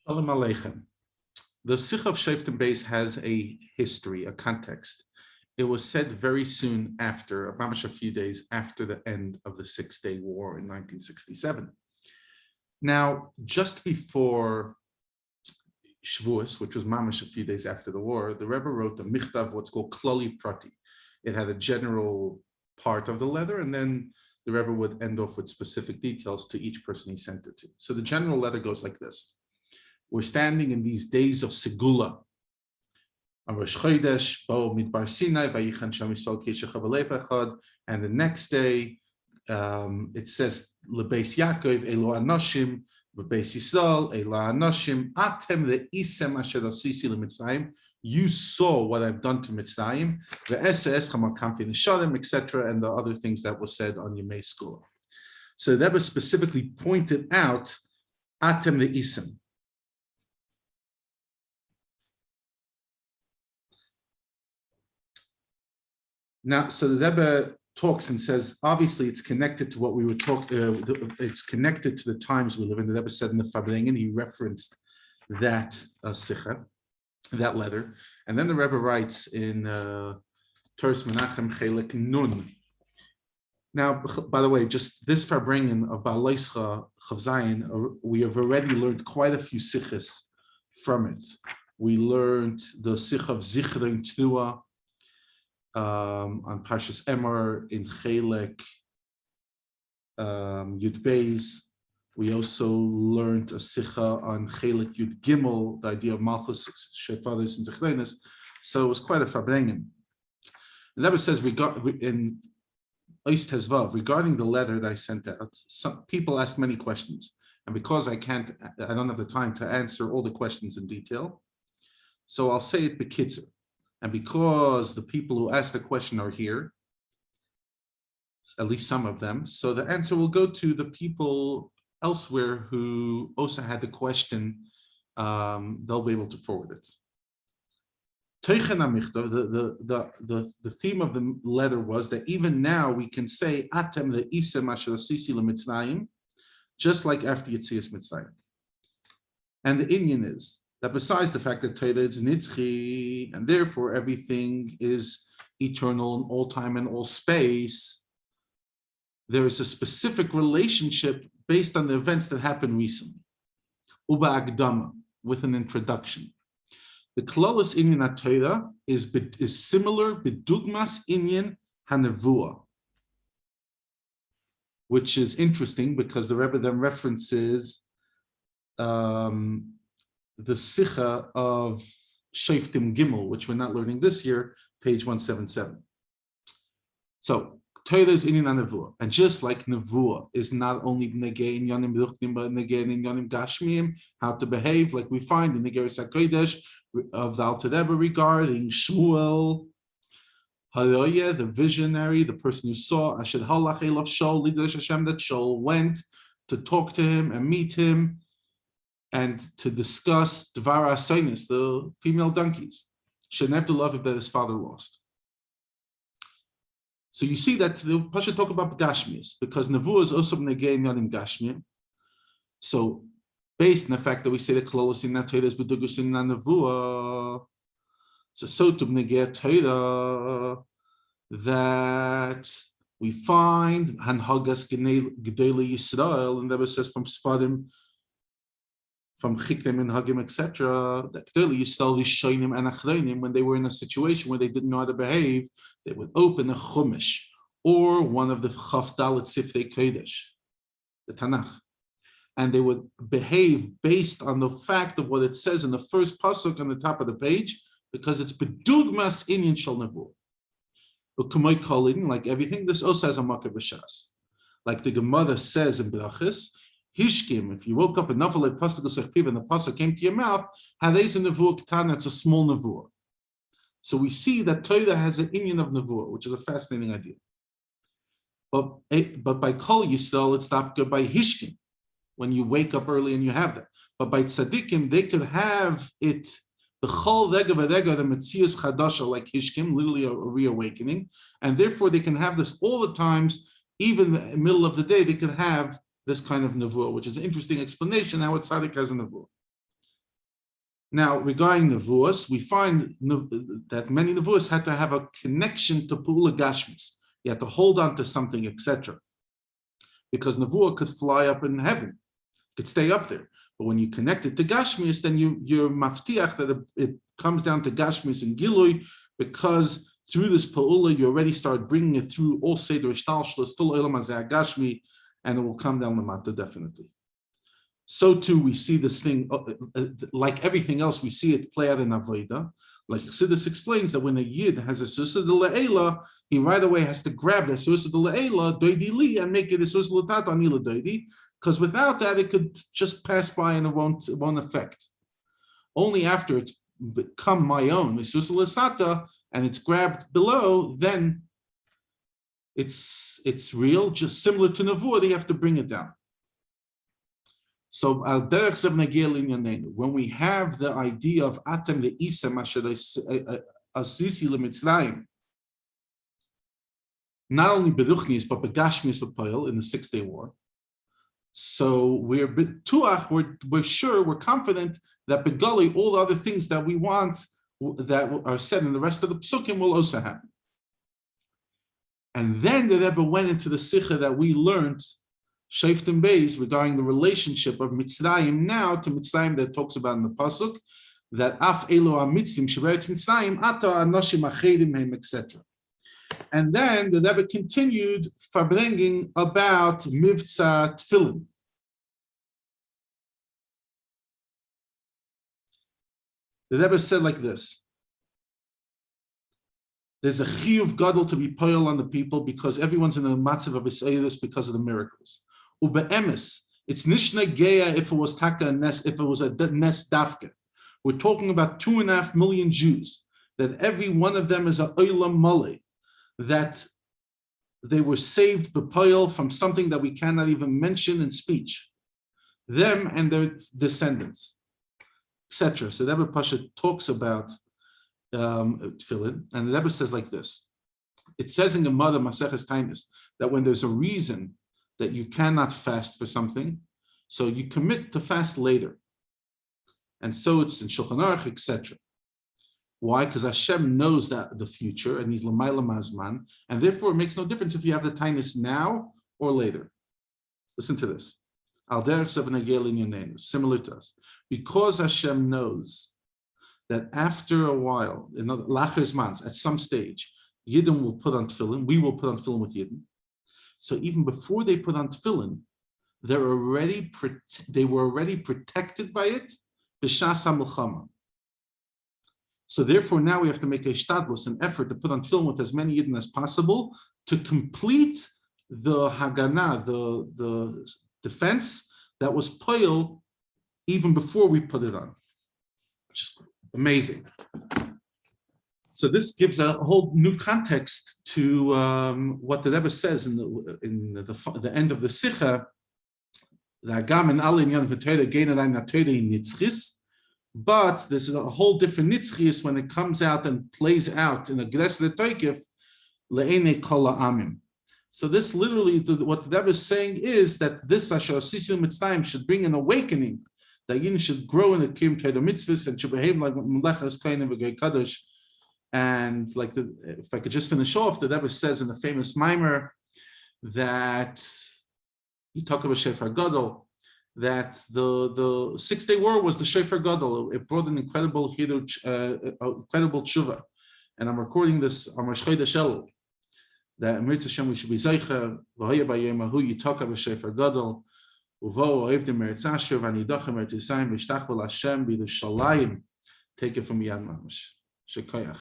Shalom Aleichem. The Sicha of Shoftim base has a history, a context. It was said very soon after, a few days after the end of the Six-Day War in 1967. Now, just before Shavuos, which was mamash a few days after the war, the Rebbe wrote a michtav, what's called klali prati. It had a general part of the letter, and then the Rebbe would end off with specific details to each person he sent it to. So the general letter goes like this. We're standing in these days of Segula. And the next day, it says, Lebeis Yaakov, Elo Anoshim, Lebeis Yisrael, Elo Anoshim, Atem the Isem Asher Asisi LeMitzrayim. You saw what I've done to Mitzrayim, etc., and the other things that were said on Yemei Skula. So that was specifically pointed out, Atem the Isem. Now, so the Rebbe talks and says, obviously, it's connected to what we were talking. It's connected to the times we live in. The Rebbe said in the Farbrengen, he referenced that Sicha, that letter, and then the Rebbe writes in Toras Menachem Chelek Nun. Now, by the way, just this Farbrengen of Baal Leischa Chav Zayin, we have already learned quite a few Sichas from it. We learned the Sicha of Zichron Tnua, on Parshas Emor in Chelek Yud Beis. We also learned a Sicha on Chelek Yud Gimel, the idea of Malchus, Shefaris, and Zechlenis. So it was quite a Farbrengen. The Rebbe says in Ois Tezvav, regarding the letter that I sent out, some people ask many questions, and because I don't have the time to answer all the questions in detail, so I'll say it b'kitzer. And because the people who asked the question are here, at least some of them, so the answer will go to the people elsewhere who also had the question. They'll be able to forward it. The theme of the letter was that even now we can say Atem the Isem Asher Asisi LeMitzrayim, just like after Yetzias Mitzrayim. And the Indian is that besides the fact that Torah is nitzchi, and therefore everything is eternal in all time and all space, there is a specific relationship based on the events that happened recently. Uba Agdama, with an introduction. The Klolos Inyan HaTorah is similar b'dugmas Inyan HaNevuah, which is interesting because the Rebbe then references the Sicha of Shoftim Gimel, which we're not learning this year, page 177. So, Torah is Inyan HaNevuah, and just like Nevuah is not only Negei Inyanim Ruchnim, but Negei Inyanim Gashmiyim, how to behave, like we find in the Geras HaKodesh of the Alter Rebbe regarding Shmuel, Haroyeh, the visionary, the person who saw, Asher Halach Elav Shaul, Lidrash Hashem, that Shaul went to talk to him and meet him, and to discuss Dvar Asainis, the female donkeys, Shenev to love that his father lost. So you see that the Pasha talk about Gashmias, because Nevuah is also Negei Inyanim Gashmiyim. So based on the fact that we say the Klolos in that Torah is B'dugus in Nevuah, so to Negei Torah that we find Hanhagas Gedele Yisrael, and that says from Sfarim, from Chikrim and Hagim, etc., that clearly Yisrael Rishonim and Achronim, when they were in a situation where they didn't know how to behave, they would open a Chumash or one of the Chaf Dalet Sifrei Kodesh, the Tanakh, and they would behave based on the fact of what it says in the first pasuk on the top of the page, because it's Bedugmas Inyan Shel Nevuah. But Kamoi Kolin, like everything, this also has a Makar B'Shas. Like the Gemara says in Brachas, Hishkim, if you woke up and Nafal pasuk and the pasuk came to your mouth, Hadez a Nevuah Ketana, it's a small Nevuah. So we see that Torah has an Inyan of Nevuah, which is a fascinating idea. But by Kol Yisrael, it's not good by Hishkim, when you wake up early and you have that. But by Tzadikim, they could have it, the Chol Rega V'Rega, the Metzius Chadasha, like Hishkim, literally a reawakening, and therefore they can have this all the times, even in the middle of the day, they could have this kind of nevuah, which is an interesting explanation how a tzaddik has a nevuah. Now, regarding nevuos, we find that many nevuos had to have a connection to Pula Gashmis. You had to hold on to something, etc. Because nevuah could fly up in heaven, could stay up there. But when you connect it to Gashmis, then you're maftiach that it comes down to Gashmis and Gilui, because through this Pa'ula, you already start bringing it through all Seder Ishtalshla, still Olam Hazeh Gashmi, and it will come down the Mata definitely. So too, we see this thing, like everything else, we see it play out in Avodah. Like Chassidus explains that when a Yid has a Susa de Le'ela, he right away has to grab the Susa de Le'ela, Doidi Li, and make it a Susa L'Tata Anila Doidi, because without that, it could just pass by and it won't affect. Only after it's become my own, the Susa L'Sata, and it's grabbed below, then it's real, just similar to Nevuah, they have to bring it down. So, when we have the idea of Atem the Isa Asisi Lemitzrayim, not only Beruchnis, but Begashmis B'Poel in the 6-day war. So we're sure, we're confident that Begali, all the other things that we want that are said in the rest of the Psukim will also happen. And then the Rebbe went into the Sicha that we learned Shoftim Beis regarding the relationship of Mitzrayim now to Mitzrayim that talks about in the pasuk that Af Elo Amitzim Sheberet Mitzrayim Ata Anoshim Achedim Hem, etc. And then the Rebbe continued bringing about Mivtza Tefillin. The Rebbe said like this: there's a chiyuv gadol to be poil on the people because everyone's in a matzav of Yisraelis because of the miracles. Ube'emes, it's nishna geya if it was taka nes, if it was a nes dafke. We're talking about 2.5 million Jews, that every one of them is a olam mole, that they were saved bepoil from something that we cannot even mention in speech. Them and their descendants, etc. So the Rebbe Pasha talks about tefillin, and the Rebbe says like this. It says in Gemara Maseches Tainis that when there's a reason that you cannot fast for something, so you commit to fast later. And so it's in Shulchan Aruch, etc. Why? Because Hashem knows that the future, and He's l'mayla mazman, and therefore it makes no difference if you have the Tainis now or later. Listen to this. Al derech sevenagel in yonenu, similar to us. Because Hashem knows that after a while, in lacher zmans, at some stage, Yidden will put on tefillin, we will put on tefillin with Yidden. So even before they put on tefillin, they were already protected by it, b'shas ha-milchama. So therefore now we have to make a shtadlus, an effort to put on tefillin with as many Yidden as possible to complete the Haganah, the defense that was poil even before we put it on. Which is amazing. So this gives a whole new context to what the Rebbe says in the end of the Sicha. But there's a whole different nitzchis when it comes out and plays out in a Gresler Toikif le'ene kol ha'amim. So this literally, what the Rebbe is saying is that this Asher Asisi Mitzrayim should bring an awakening, that Yidden should grow in the Kiyum Torah mitzvahs and should behave like Melechas Kohanim v'Gei Kadosh. And like if I could just finish off, the Rebbe says in the famous Maimer that you talk about Shofar Gadol, that the 6-day war was the Shofar Gadol. It brought an incredible tshuva. And I'm recording this on Rosh Chodesh Elul, that Amrit Hashem we should be Zeicha v'hoya b'yemahu yitok b'Shofar Gadol uvo oivdim eretz Asher v'anidachem eretz Yisrael v'shtachvu l'Hashem b'Yerushalayim. Take it from Yad Mamash. Shekayach.